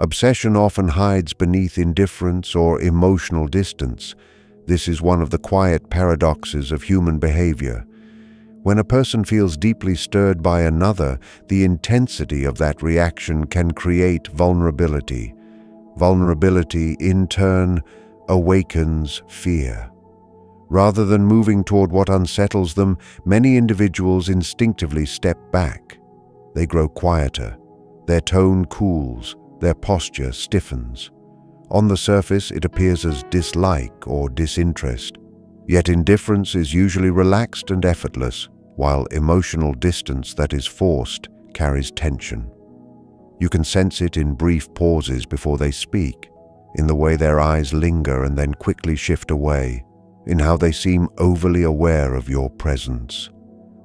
Obsession often hides beneath indifference or emotional distance. This is one of the quiet paradoxes of human behavior. When a person feels deeply stirred by another, the intensity of that reaction can create vulnerability. Vulnerability, in turn, awakens fear. Rather than moving toward what unsettles them, many individuals instinctively step back. They grow quieter. Their tone cools. Their posture stiffens. On the surface, it appears as dislike or disinterest. Yet indifference is usually relaxed and effortless, while emotional distance that is forced carries tension. You can sense it in brief pauses before they speak, in the way their eyes linger and then quickly shift away, in how they seem overly aware of your presence.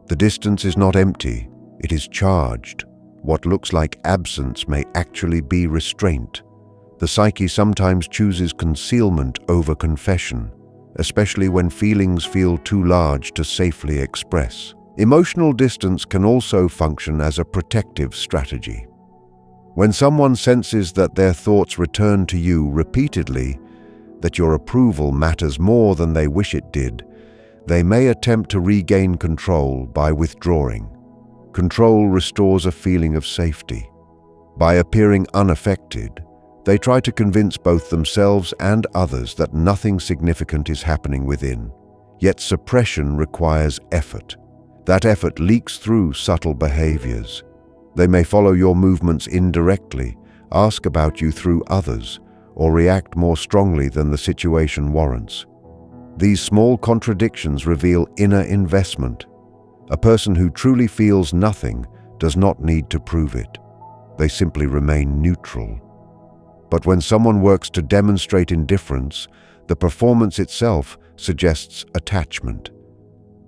The distance is not empty, it is charged. What looks like absence may actually be restraint. The psyche sometimes chooses concealment over confession, especially when feelings feel too large to safely express. Emotional distance can also function as a protective strategy. When someone senses that their thoughts return to you repeatedly, that your approval matters more than they wish it did, they may attempt to regain control by withdrawing. Control restores a feeling of safety. By appearing unaffected, they try to convince both themselves and others that nothing significant is happening within. Yet suppression requires effort. That effort leaks through subtle behaviors. They may follow your movements indirectly, ask about you through others, or react more strongly than the situation warrants. These small contradictions reveal inner investment. A person who truly feels nothing does not need to prove it. They simply remain neutral. But when someone works to demonstrate indifference, the performance itself suggests attachment.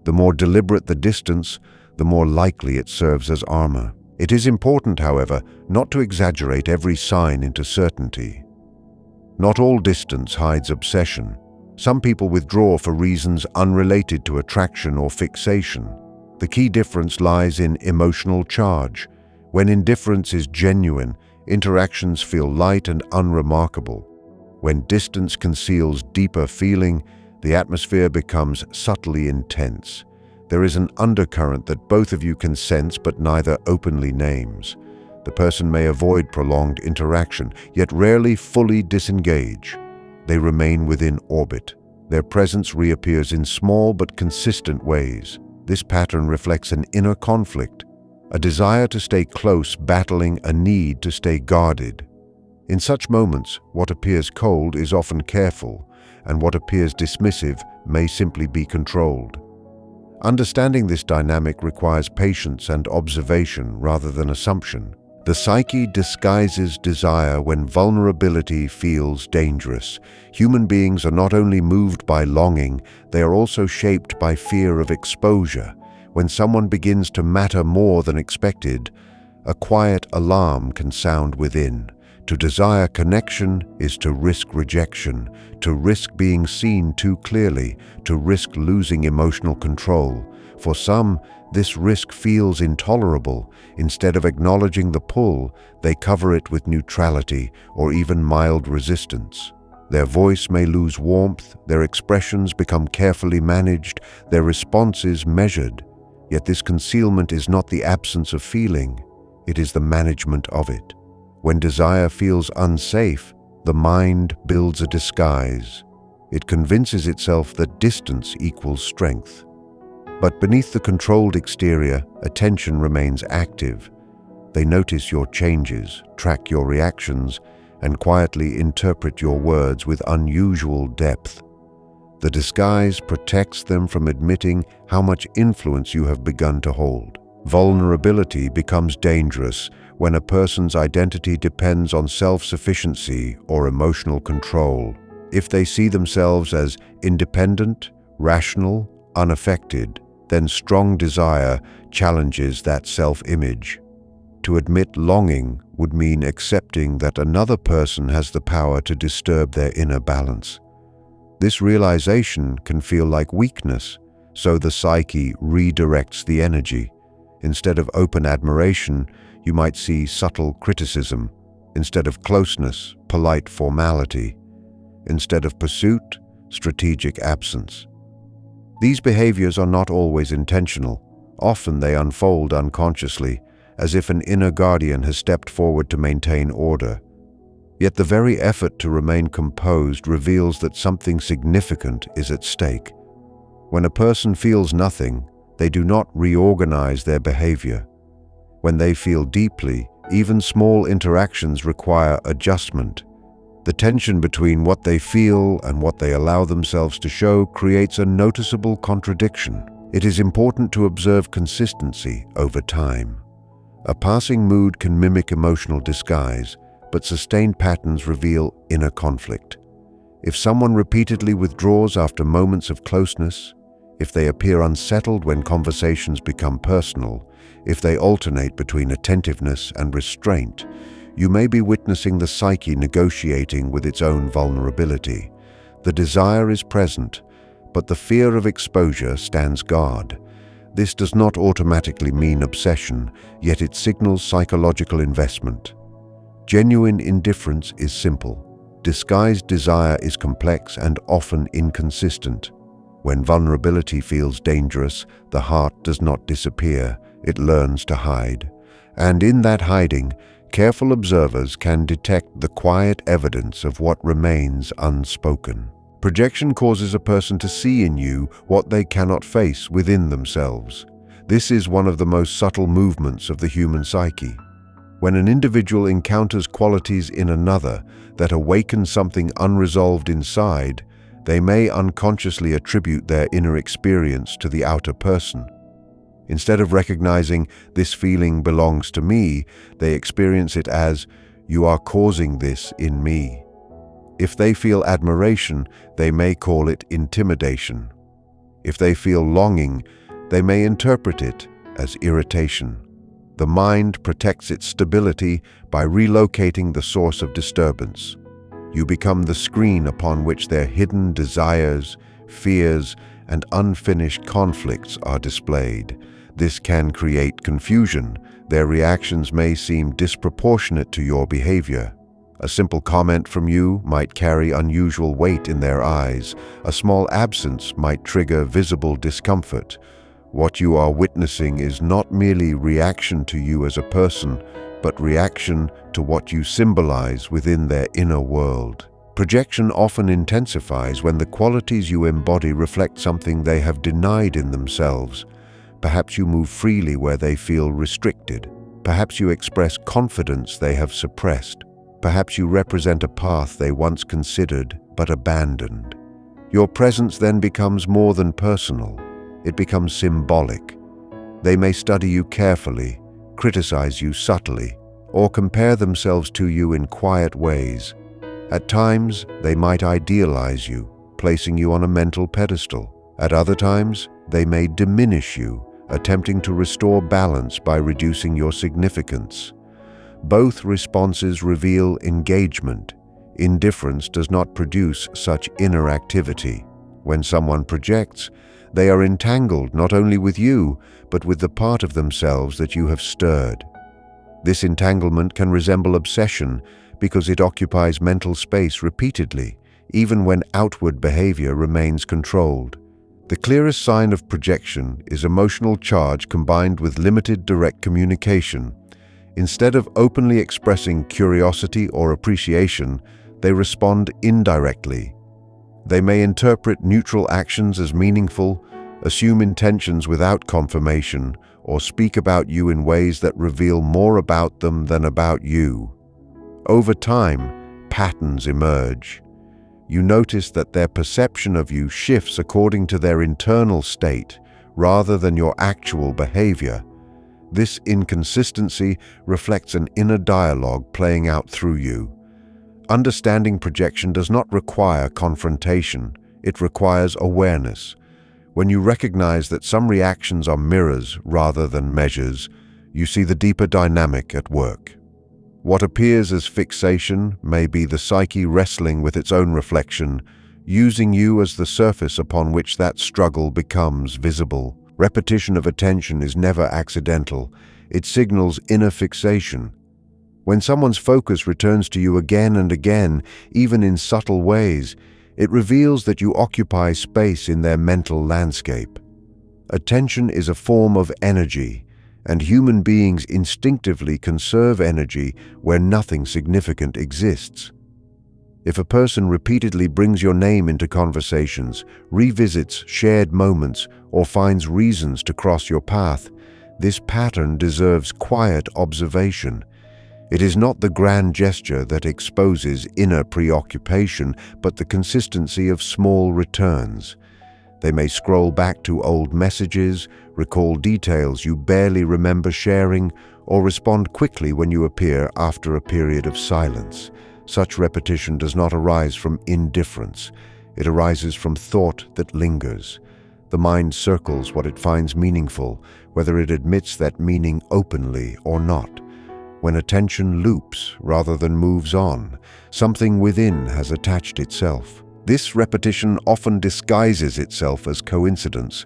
The more deliberate the distance, the more likely it serves as armor. It is important, however, not to exaggerate every sign into certainty. Not all distance hides obsession. Some people withdraw for reasons unrelated to attraction or fixation. The key difference lies in emotional charge. When indifference is genuine, interactions feel light and unremarkable. When distance conceals deeper feeling, the atmosphere becomes subtly intense. There is an undercurrent that both of you can sense but neither openly names. The person may avoid prolonged interaction, yet rarely fully disengage. They remain within orbit. Their presence reappears in small but consistent ways. This pattern reflects an inner conflict, a desire to stay close battling a need to stay guarded. In such moments, what appears cold is often careful, and what appears dismissive may simply be controlled. Understanding this dynamic requires patience and observation rather than assumption. The psyche disguises desire when vulnerability feels dangerous. Human beings are not only moved by longing, they are also shaped by fear of exposure. When someone begins to matter more than expected, a quiet alarm can sound within. To desire connection is to risk rejection, to risk being seen too clearly, to risk losing emotional control. For some, this risk feels intolerable. Instead of acknowledging the pull, they cover it with neutrality or even mild resistance. Their voice may lose warmth, their expressions become carefully managed, their responses measured. Yet this concealment is not the absence of feeling, it is the management of it. When desire feels unsafe, the mind builds a disguise. It convinces itself that distance equals strength. But beneath the controlled exterior, attention remains active. They notice your changes, track your reactions, and quietly interpret your words with unusual depth. The disguise protects them from admitting how much influence you have begun to hold. Vulnerability becomes dangerous when a person's identity depends on self-sufficiency or emotional control. If they see themselves as independent, rational, unaffected, then strong desire challenges that self-image. To admit longing would mean accepting that another person has the power to disturb their inner balance. This realization can feel like weakness, so the psyche redirects the energy. Instead of open admiration, you might see subtle criticism. Instead of closeness, polite formality. Instead of pursuit, strategic absence. These behaviors are not always intentional. Often they unfold unconsciously, as if an inner guardian has stepped forward to maintain order. Yet the very effort to remain composed reveals that something significant is at stake. When a person feels nothing, they do not reorganize their behavior. When they feel deeply, even small interactions require adjustment. The tension between what they feel and what they allow themselves to show creates a noticeable contradiction. It is important to observe consistency over time. A passing mood can mimic emotional disguise, but sustained patterns reveal inner conflict. If someone repeatedly withdraws after moments of closeness, if they appear unsettled when conversations become personal, if they alternate between attentiveness and restraint, you may be witnessing the psyche negotiating with its own vulnerability. The desire is present, but the fear of exposure stands guard. This does not automatically mean obsession, yet it signals psychological investment. Genuine indifference is simple. Disguised desire is complex and often inconsistent. When vulnerability feels dangerous, the heart does not disappear, it learns to hide. And in that hiding, careful observers can detect the quiet evidence of what remains unspoken. Projection causes a person to see in you what they cannot face within themselves. This is one of the most subtle movements of the human psyche. When an individual encounters qualities in another that awaken something unresolved inside, they may unconsciously attribute their inner experience to the outer person. Instead of recognizing this feeling belongs to me, they experience it as, "You are causing this in me." If they feel admiration, they may call it intimidation. If they feel longing, they may interpret it as irritation. The mind protects its stability by relocating the source of disturbance. You become the screen upon which their hidden desires, fears, and unfinished conflicts are displayed. This can create confusion. Their reactions may seem disproportionate to your behavior. A simple comment from you might carry unusual weight in their eyes. A small absence might trigger visible discomfort. What you are witnessing is not merely reaction to you as a person, but reaction to what you symbolize within their inner world. Projection often intensifies when the qualities you embody reflect something they have denied in themselves. Perhaps you move freely where they feel restricted. Perhaps you express confidence they have suppressed. Perhaps you represent a path they once considered but abandoned. Your presence then becomes more than personal. It becomes symbolic. They may study you carefully, criticize you subtly, or compare themselves to you in quiet ways. At times, they might idealize you, placing you on a mental pedestal. At other times, they may diminish you, attempting to restore balance by reducing your significance. Both responses reveal engagement. Indifference does not produce such inner activity. When someone projects, they are entangled not only with you, but with the part of themselves that you have stirred. This entanglement can resemble obsession because it occupies mental space repeatedly, even when outward behavior remains controlled. The clearest sign of projection is emotional charge combined with limited direct communication. Instead of openly expressing curiosity or appreciation, they respond indirectly. They may interpret neutral actions as meaningful, assume intentions without confirmation, or speak about you in ways that reveal more about them than about you. Over time, patterns emerge. You notice that their perception of you shifts according to their internal state rather than your actual behavior. This inconsistency reflects an inner dialogue playing out through you. Understanding projection does not require confrontation, it requires awareness. When you recognize that some reactions are mirrors rather than measures, you see the deeper dynamic at work. What appears as fixation may be the psyche wrestling with its own reflection, using you as the surface upon which that struggle becomes visible. Repetition of attention is never accidental. It signals inner fixation. When someone's focus returns to you again and again, even in subtle ways, it reveals that you occupy space in their mental landscape. Attention is a form of energy, and human beings instinctively conserve energy where nothing significant exists. If a person repeatedly brings your name into conversations, revisits shared moments, or finds reasons to cross your path, this pattern deserves quiet observation. It is not the grand gesture that exposes inner preoccupation, but the consistency of small returns. They may scroll back to old messages, recall details you barely remember sharing, or respond quickly when you appear after a period of silence. Such repetition does not arise from indifference. It arises from thought that lingers. The mind circles what it finds meaningful, whether it admits that meaning openly or not. When attention loops rather than moves on, something within has attached itself. This repetition often disguises itself as coincidence.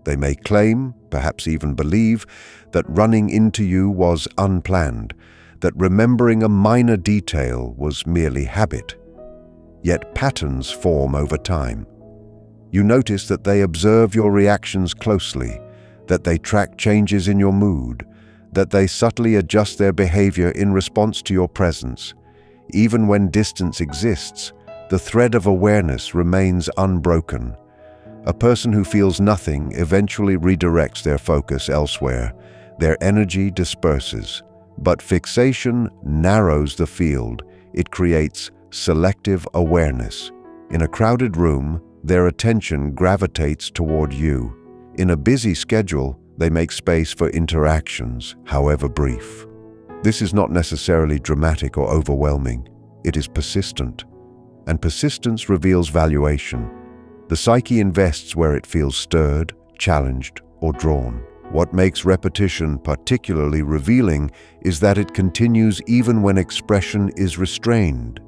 They may claim, perhaps even believe, that running into you was unplanned, that remembering a minor detail was merely habit. Yet patterns form over time. You notice that they observe your reactions closely, that they track changes in your mood, that they subtly adjust their behavior in response to your presence. Even when distance exists, the thread of awareness remains unbroken. A person who feels nothing eventually redirects their focus elsewhere. Their energy disperses. But fixation narrows the field. It creates selective awareness. In a crowded room, their attention gravitates toward you. In a busy schedule, they make space for interactions, however brief. This is not necessarily dramatic or overwhelming. It is persistent. And persistence reveals valuation. The psyche invests where it feels stirred, challenged, or drawn. What makes repetition particularly revealing is that it continues even when expression is restrained.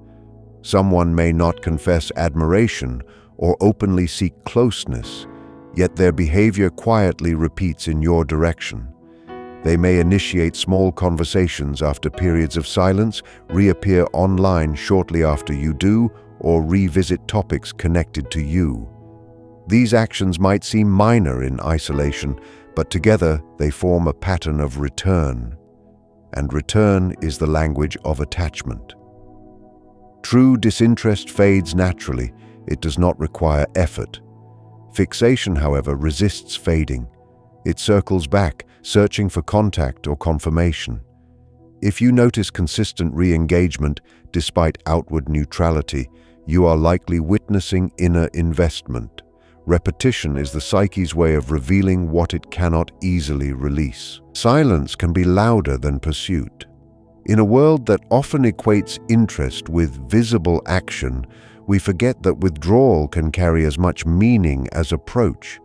Someone may not confess admiration or openly seek closeness, yet their behavior quietly repeats in your direction. They may initiate small conversations after periods of silence, reappear online shortly after you do, or revisit topics connected to you. These actions might seem minor in isolation, but together they form a pattern of return. And return is the language of attachment. True disinterest fades naturally. It does not require effort. Fixation, however, resists fading. It circles back, searching for contact or confirmation. If you notice consistent re-engagement despite outward neutrality, you are likely witnessing inner investment. Repetition is the psyche's way of revealing what it cannot easily release. Silence can be louder than pursuit. In a world that often equates interest with visible action, we forget that withdrawal can carry as much meaning as approach.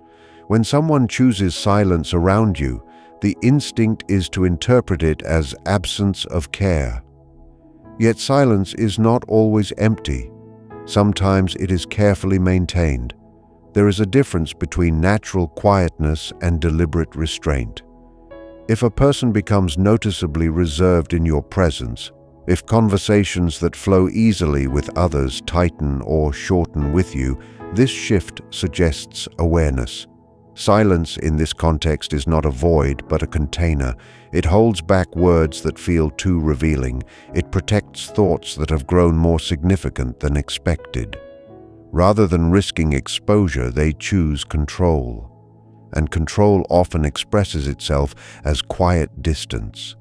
When someone chooses silence around you, the instinct is to interpret it as absence of care. Yet silence is not always empty. Sometimes it is carefully maintained. There is a difference between natural quietness and deliberate restraint. If a person becomes noticeably reserved in your presence, if conversations that flow easily with others tighten or shorten with you, this shift suggests awareness. Silence in this context is not a void but a container. It holds back words that feel too revealing. It protects thoughts that have grown more significant than expected. Rather than risking exposure, they choose control. And control often expresses itself as quiet distance.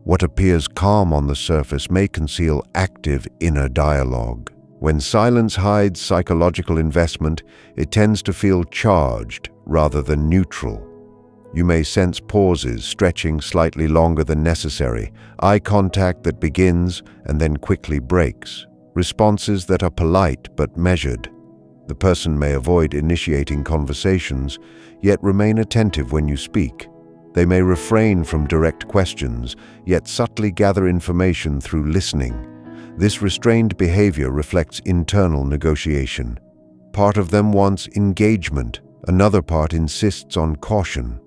What appears calm on the surface may conceal active inner dialogue. When silence hides psychological investment, it tends to feel charged rather than neutral. You may sense pauses stretching slightly longer than necessary, eye contact that begins and then quickly breaks, responses that are polite but measured. The person may avoid initiating conversations, yet remain attentive when you speak. They may refrain from direct questions, yet subtly gather information through listening. This restrained behavior reflects internal negotiation. Part of them wants engagement, another part insists on caution.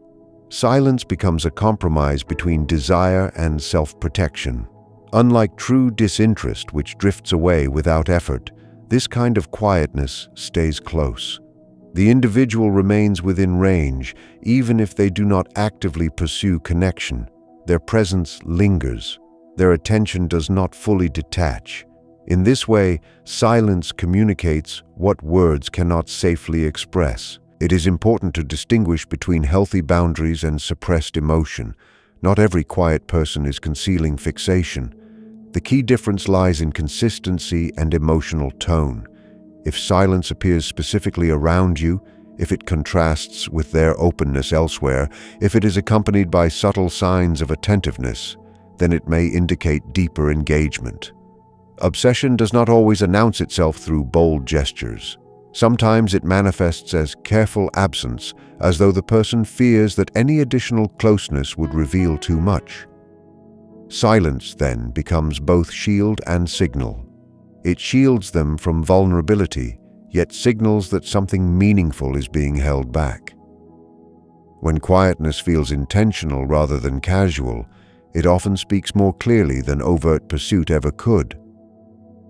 Silence becomes a compromise between desire and self-protection. Unlike true disinterest, which drifts away without effort, this kind of quietness stays close. The individual remains within range, even if they do not actively pursue connection. Their presence lingers. Their attention does not fully detach. In this way, silence communicates what words cannot safely express. It is important to distinguish between healthy boundaries and suppressed emotion. Not every quiet person is concealing fixation. The key difference lies in consistency and emotional tone. If silence appears specifically around you, if it contrasts with their openness elsewhere, if it is accompanied by subtle signs of attentiveness, then it may indicate deeper engagement. Obsession does not always announce itself through bold gestures. Sometimes it manifests as careful absence, as though the person fears that any additional closeness would reveal too much. Silence, then, becomes both shield and signal. It shields them from vulnerability, yet signals that something meaningful is being held back. When quietness feels intentional rather than casual, it often speaks more clearly than overt pursuit ever could.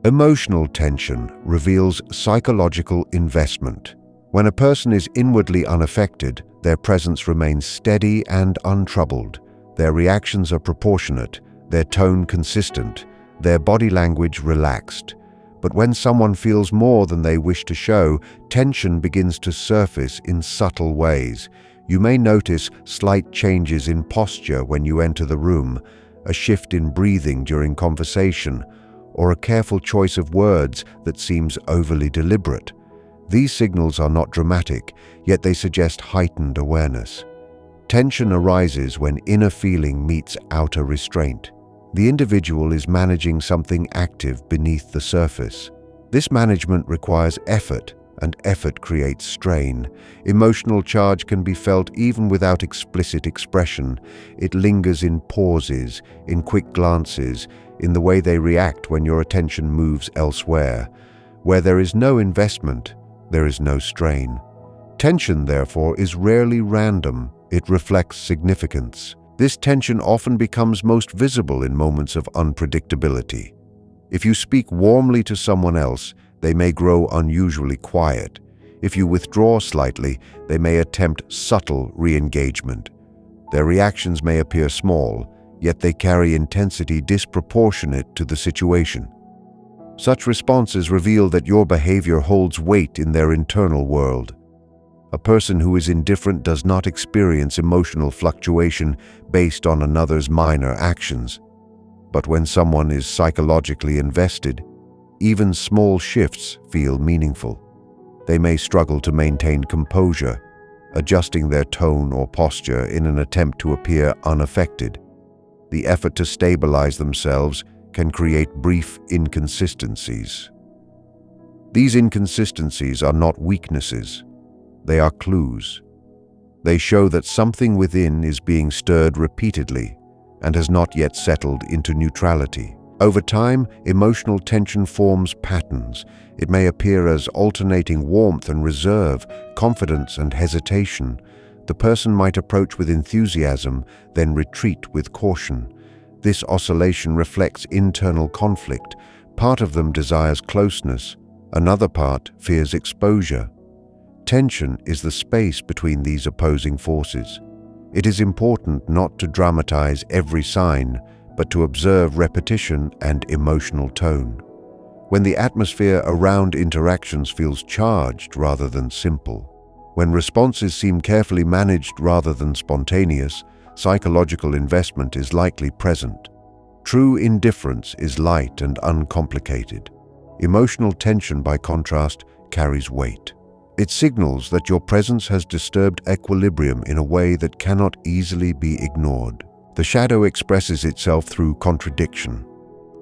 Emotional tension reveals psychological investment. When a person is inwardly unaffected, their presence remains steady and untroubled. Their reactions are proportionate, their tone consistent, their body language relaxed. But when someone feels more than they wish to show, tension begins to surface in subtle ways. You may notice slight changes in posture when you enter the room, a shift in breathing during conversation, or a careful choice of words that seems overly deliberate. These signals are not dramatic, yet they suggest heightened awareness. Tension arises when inner feeling meets outer restraint. The individual is managing something active beneath the surface. This management requires effort, and effort creates strain. Emotional charge can be felt even without explicit expression. It lingers in pauses, in quick glances, in the way they react when your attention moves elsewhere. Where there is no investment, there is no strain. Tension, therefore, is rarely random. It reflects significance. This tension often becomes most visible in moments of unpredictability. If you speak warmly to someone else, they may grow unusually quiet. If you withdraw slightly, they may attempt subtle re-engagement. Their reactions may appear small, yet they carry intensity disproportionate to the situation. Such responses reveal that your behavior holds weight in their internal world. A person who is indifferent does not experience emotional fluctuation based on another's minor actions. But when someone is psychologically invested, even small shifts feel meaningful. They may struggle to maintain composure, adjusting their tone or posture in an attempt to appear unaffected. The effort to stabilize themselves can create brief inconsistencies. These inconsistencies are not weaknesses. They are clues. They show that something within is being stirred repeatedly and has not yet settled into neutrality. Over time, emotional tension forms patterns. It may appear as alternating warmth and reserve, confidence and hesitation. The person might approach with enthusiasm, then retreat with caution. This oscillation reflects internal conflict. Part of them desires closeness, another part fears exposure. Tension is the space between these opposing forces. It is important not to dramatize every sign, but to observe repetition and emotional tone. When the atmosphere around interactions feels charged rather than simple, when responses seem carefully managed rather than spontaneous, psychological investment is likely present. True indifference is light and uncomplicated. Emotional tension, by contrast, carries weight. It signals that your presence has disturbed equilibrium in a way that cannot easily be ignored. The shadow expresses itself through contradiction.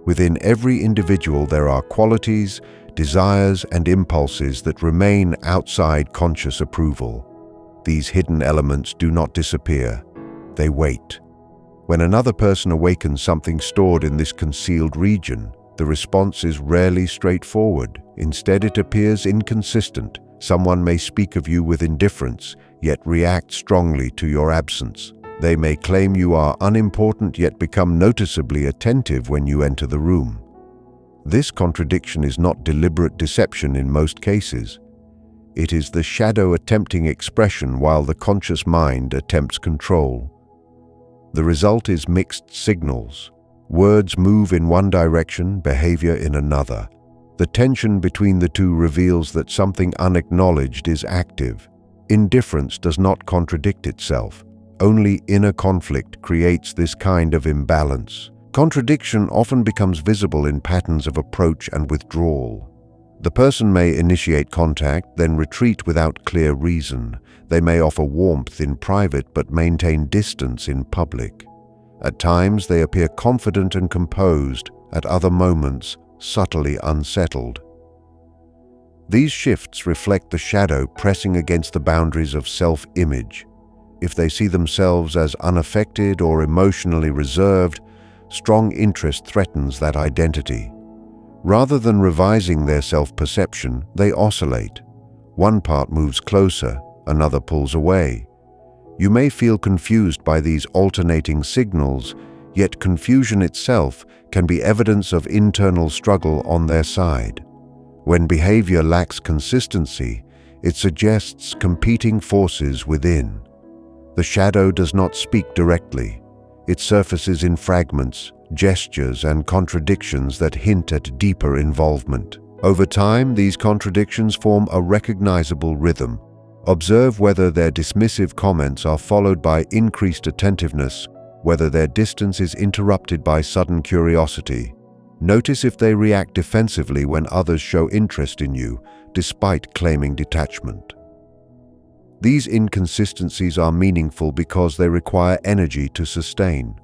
Within every individual there are qualities, desires, and impulses that remain outside conscious approval. These hidden elements do not disappear. They wait. When another person awakens something stored in this concealed region, the response is rarely straightforward. Instead, it appears inconsistent. Someone may speak of you with indifference, yet react strongly to your absence. They may claim you are unimportant yet become noticeably attentive when you enter the room. This contradiction is not deliberate deception in most cases. It is the shadow attempting expression while the conscious mind attempts control. The result is mixed signals. Words move in one direction, behavior in another. The tension between the two reveals that something unacknowledged is active. Indifference does not contradict itself. Only inner conflict creates this kind of imbalance. Contradiction often becomes visible in patterns of approach and withdrawal. The person may initiate contact, then retreat without clear reason. They may offer warmth in private but maintain distance in public. At times they appear confident and composed, at other moments subtly unsettled. These shifts reflect the shadow pressing against the boundaries of self-image. If they see themselves as unaffected or emotionally reserved, strong interest threatens that identity. Rather than revising their self-perception, they oscillate. One part moves closer, another pulls away. You may feel confused by these alternating signals, yet confusion itself can be evidence of internal struggle on their side. When behavior lacks consistency, it suggests competing forces within. The shadow does not speak directly. It surfaces in fragments, gestures, and contradictions that hint at deeper involvement. Over time, these contradictions form a recognizable rhythm. Observe whether their dismissive comments are followed by increased attentiveness, whether their distance is interrupted by sudden curiosity. Notice if they react defensively when others show interest in you, despite claiming detachment. These inconsistencies are meaningful because they require energy to sustain.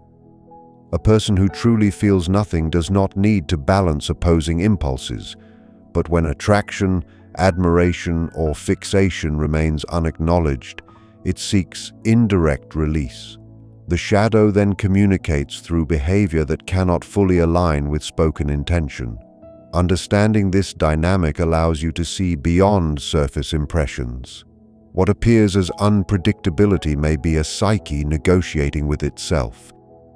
A person who truly feels nothing does not need to balance opposing impulses, but when attraction, admiration, or fixation remains unacknowledged, it seeks indirect release. The shadow then communicates through behavior that cannot fully align with spoken intention. Understanding this dynamic allows you to see beyond surface impressions. What appears as unpredictability may be a psyche negotiating with itself.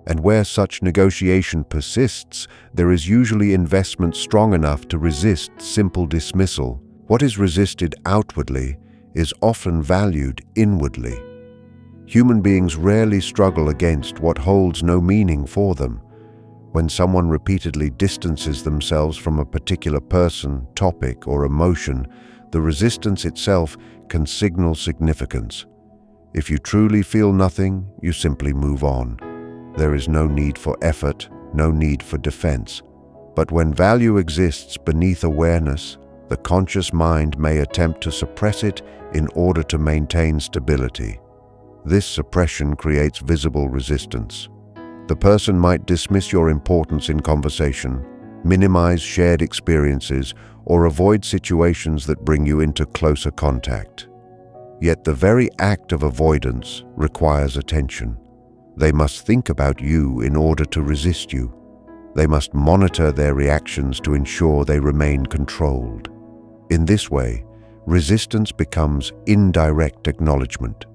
And where such negotiation persists, there is usually investment strong enough to resist simple dismissal. What is resisted outwardly is often valued inwardly. Human beings rarely struggle against what holds no meaning for them. When someone repeatedly distances themselves from a particular person, topic, or emotion, the resistance itself can signal significance. If you truly feel nothing, you simply move on. There is no need for effort, no need for defense. But when value exists beneath awareness, the conscious mind may attempt to suppress it in order to maintain stability. This suppression creates visible resistance. The person might dismiss your importance in conversation, minimize shared experiences, or avoid situations that bring you into closer contact. Yet the very act of avoidance requires attention. They must think about you in order to resist you. They must monitor their reactions to ensure they remain controlled. In this way, resistance becomes indirect acknowledgement.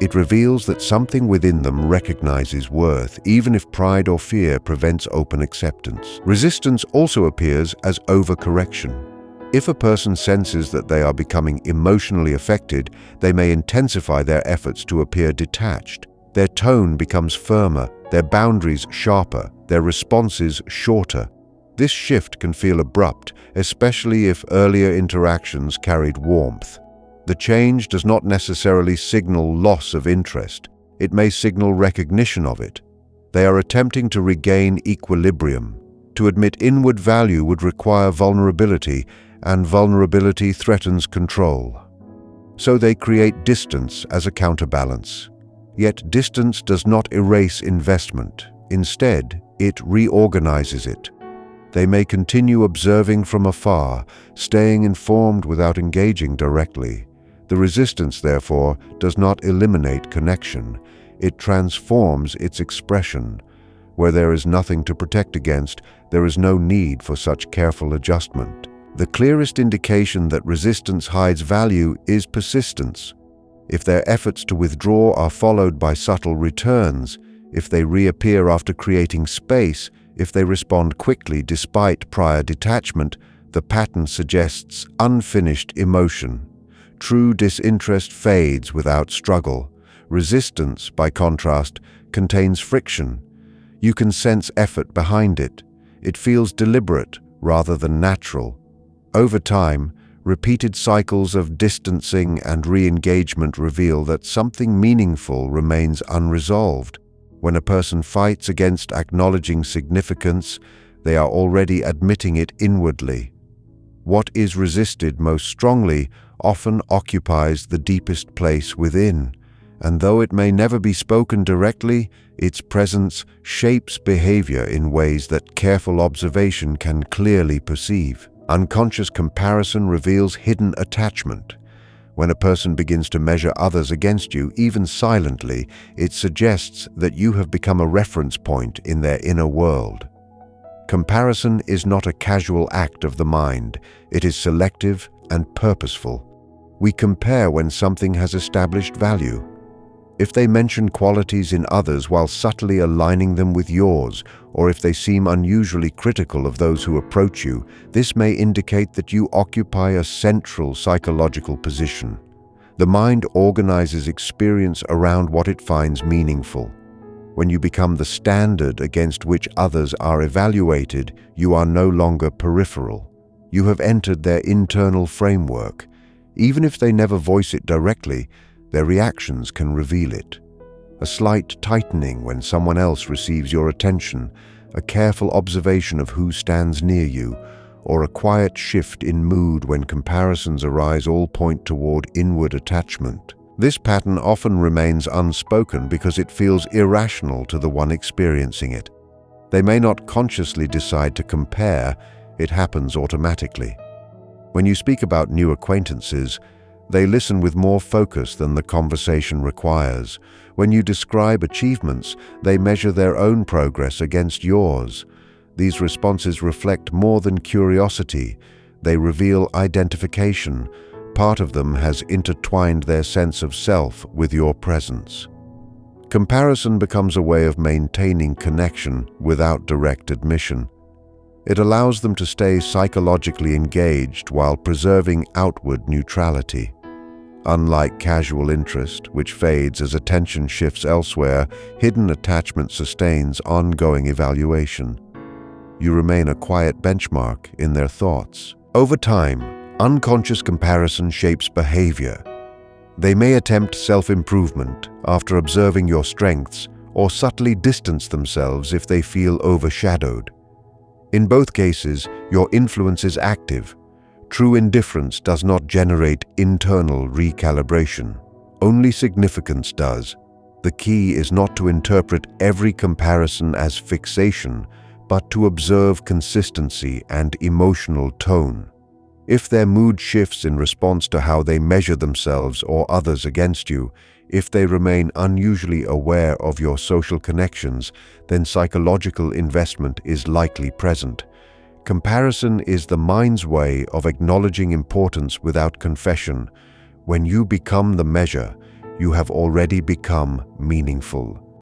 It reveals that something within them recognizes worth, even if pride or fear prevents open acceptance. Resistance also appears as overcorrection. If a person senses that they are becoming emotionally affected, they may intensify their efforts to appear detached. Their tone becomes firmer, their boundaries sharper, their responses shorter. This shift can feel abrupt, especially if earlier interactions carried warmth. The change does not necessarily signal loss of interest. It may signal recognition of it. They are attempting to regain equilibrium. To admit inward value would require vulnerability, and vulnerability threatens control. So they create distance as a counterbalance. Yet distance does not erase investment. Instead, it reorganizes it. They may continue observing from afar, staying informed without engaging directly. The resistance, therefore, does not eliminate connection. It transforms its expression. Where there is nothing to protect against, there is no need for such careful adjustment. The clearest indication that resistance hides value is persistence. If their efforts to withdraw are followed by subtle returns, if they reappear after creating space, if they respond quickly despite prior detachment, the pattern suggests unfinished emotion. True disinterest fades without struggle. Resistance, by contrast, contains friction. You can sense effort behind it. It feels deliberate rather than natural. Over time, repeated cycles of distancing and re-engagement reveal that something meaningful remains unresolved. When a person fights against acknowledging significance, they are already admitting it inwardly. What is resisted most strongly often occupies the deepest place within, and though it may never be spoken directly, its presence shapes behavior in ways that careful observation can clearly perceive. Unconscious comparison reveals hidden attachment. When a person begins to measure others against you, even silently, it suggests that you have become a reference point in their inner world. Comparison is not a casual act of the mind. It is selective and purposeful. We compare when something has established value. If they mention qualities in others while subtly aligning them with yours, or if they seem unusually critical of those who approach you, this may indicate that you occupy a central psychological position. The mind organizes experience around what it finds meaningful. When you become the standard against which others are evaluated, you are no longer peripheral. You have entered their internal framework. Even if they never voice it directly, their reactions can reveal it. A slight tightening when someone else receives your attention, a careful observation of who stands near you, or a quiet shift in mood when comparisons arise all point toward inward attachment. This pattern often remains unspoken because it feels irrational to the one experiencing it. They may not consciously decide to compare, it happens automatically. When you speak about new acquaintances, they listen with more focus than the conversation requires. When you describe achievements, they measure their own progress against yours. These responses reflect more than curiosity. They reveal identification. Part of them has intertwined their sense of self with your presence. Comparison becomes a way of maintaining connection without direct admission. It allows them to stay psychologically engaged while preserving outward neutrality. Unlike casual interest, which fades as attention shifts elsewhere, hidden attachment sustains ongoing evaluation. You remain a quiet benchmark in their thoughts. Over time, unconscious comparison shapes behavior. They may attempt self-improvement after observing your strengths, or subtly distance themselves if they feel overshadowed. In both cases, your influence is active. True indifference does not generate internal recalibration. Only significance does. The key is not to interpret every comparison as fixation, but to observe consistency and emotional tone. If their mood shifts in response to how they measure themselves or others against you, if they remain unusually aware of your social connections, then psychological investment is likely present. Comparison is the mind's way of acknowledging importance without confession. When you become the measure, you have already become meaningful.